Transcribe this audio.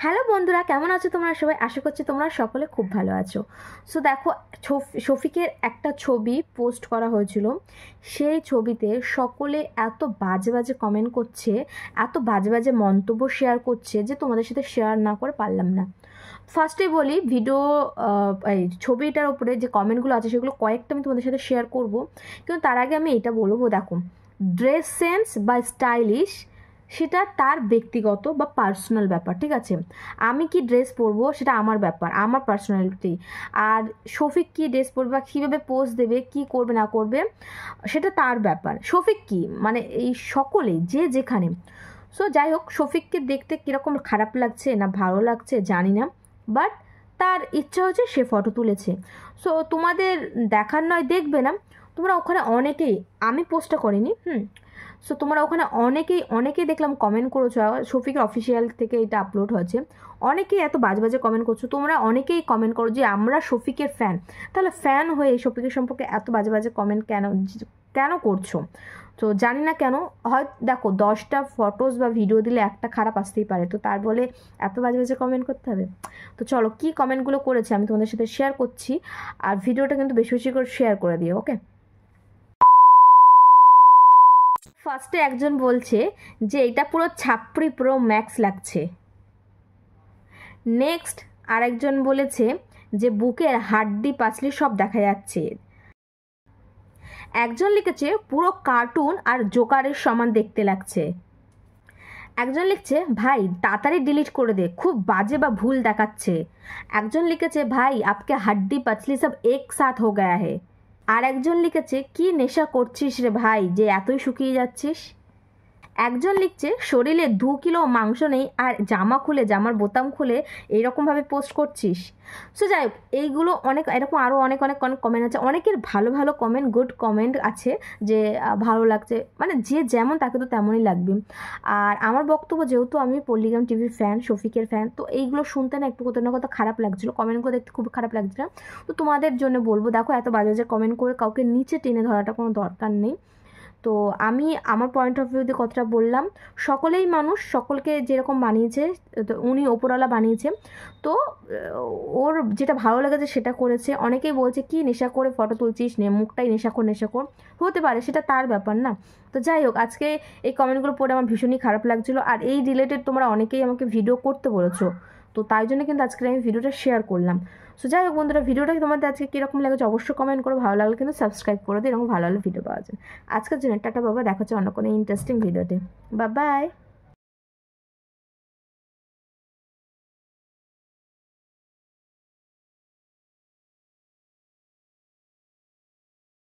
Hello বন্ধুরা, কেমন আছো তোমরা সবাই? আশা করছি তোমরা সকলে খুব ভালো আছো। সো দেখো, শফিকের একটা ছবি পোস্ট করা হয়েছিল। সেই ছবিতে সকলে এত বাজে বাজে কমেন্ট করছে, এত বাজে বাজে মন্তব্য শেয়ার করছে যে তোমাদের সাথে শেয়ার না করে পারলাম না। ফার্স্টে বলি, ভিডিও এই ছবিটার উপরে যে কমেন্টগুলো আছে সেগুলো কয়েকটা আমি তোমাদের সাথে শেয়ার করব, কিন্তু তার আগে আমি এটা বলবো, দেখো, ড্রেস সেন্স বা স্টাইলিশ সেটা তার ব্যক্তিগত বা পার্সোনাল ব্যাপার, ঠিক আছে? আমি কি ড্রেস পরবো সেটা আমার ব্যাপার, আমার পার্সোনালিটি। আর শফিক কি ড্রেস পরবে বা কীভাবে পোজ দেবে, কি করবে না করবে, সেটা তার ব্যাপার। শফিক কি মানে এই সকলে যে যেখানে। সো যাই হোক, শফিককে দেখতে কীরকম খারাপ লাগছে না ভালো লাগছে জানি না, বাট তার ইচ্ছা হচ্ছে সে ফটো তুলেছে। সো তোমাদের দেখার নয় দেখবে না, তোমরা ওখানে অনেকেই, আমি পোস্টটা করিনি, সো তোমরা ওখানে অনেকেই দেখলাম কমেন্ট করেছো। শফিকের অফিসিয়াল থেকে এটা আপলোড হয়েছে, অনেকেই এত বাজে বাজে কমেন্ট করছো। তোমরা অনেকেই কমেন্ট করো যে আমরা শফিকের ফ্যান, তাহলে ফ্যান হয়ে শফিকের সম্পর্কে এত বাজে বাজে কমেন্ট কেন করছো? তো জানি না কেন। হয় দেখো, 10টা ফটোস বা ভিডিও দিলে একটা খারাপ আসতেই পারে, তো তার বলে এত বাজে বাজে কমেন্ট করতে হবে? তো চলো, কি কমেন্টগুলো করেছে আমি তোমাদের সাথে শেয়ার করছি, আর ভিডিওটা কিন্তু বেশি বেশি করে শেয়ার করে দিও, ওকে? ফার্স্টে একজন বলছে যে এটা পুরো ছাপড়ি প্রো ম্যাক্স লাগছে। নেক্সট আরেকজন বলেছে যে বুকের হাড্ডি পাসলি সব দেখা যাচ্ছে। একজন লিখেছে পুরো কার্টুন আর জোকারের সমান দেখতে লাগছে। একজন লিখছে ভাই তাড়াতাড়ি ডিলিট করে দে, খুব বাজে বা ভুল দেখাচ্ছে। একজন লিখেছে ভাই আপকে হাড্ডি পাসলি সব এক সাথ হো গায়া হে। আর একজন লিখেছে কি নেশা করছিস রে ভাই যে এতই শুকিয়ে যাচ্ছিস। একজন লিখছে শরীরে 2 কিলো মাংস নেই আর জামার বোতাম খুলে এইরকমভাবে পোস্ট করছিস। সো যাই হোক, এইগুলো অনেক এরকম আরও অনেক কমেন্ট আছে। অনেকের ভালো ভালো কমেন্ট, গুড কমেন্ট আছে যে ভালো লাগছে, মানে যে যেমন তাকে তো তেমনই লাগবে। আর আমার বক্তব্য, যেহেতু আমি পল্লিগ্রাম টিভির ফ্যান, শফিকের ফ্যান, তো এইগুলো শুনতে না একটু কোথাও না কোথাও খারাপ লাগছিলো, কমেন্টগুলো দেখতে খুব খারাপ লাগছিল। তো তোমাদের জন্য বলবো, দেখো, এত বাজে বাজে কমেন্ট করে কাউকে নিচে টেনে ধরাটা কোনো দরকার নেই। তো আমি আমার পয়েন্ট অফ ভিউ দিয়ে কথাটা বললাম। সকলেই মানুষ, সকলকে যেরকম বানিয়েছে, তো উনি ওপরওয়ালা বানিয়েছে, তো ওর যেটা ভালো লেগেছে সেটা করেছে। অনেকেই বলছে কি নেশা করে ফটো তুলছিস, মুখটাই নেশাখোর হতে পারে, সেটা তার ব্যাপার না। তো যাই হোক, আজকে এই কমেন্টগুলো পড়ে আমার ভীষণই খারাপ লাগছিলো। আর এই রিলেটেড তোমরা অনেকেই আমাকে ভিডিও করতে বলেছো, তো তাই জন্য কিন্তু আজকে আমি ভিডিওটা শেয়ার করলাম। সো যাই হোক বন্ধুরা, ভিডিওটা তোমাদের আজকে কীরকম লেগেছে অবশ্যই কমেন্ট করো। ভালো লাগলে কিন্তু সাবস্ক্রাইব করে দিই, এরকম ভালো ভালো ভিডিও পাওয়া যায়। আজকের জন্য টাটা, বাবা, দেখা হচ্ছে অন্য কোনো ইন্টারেস্টিং ভিডিওতে। Bye bye.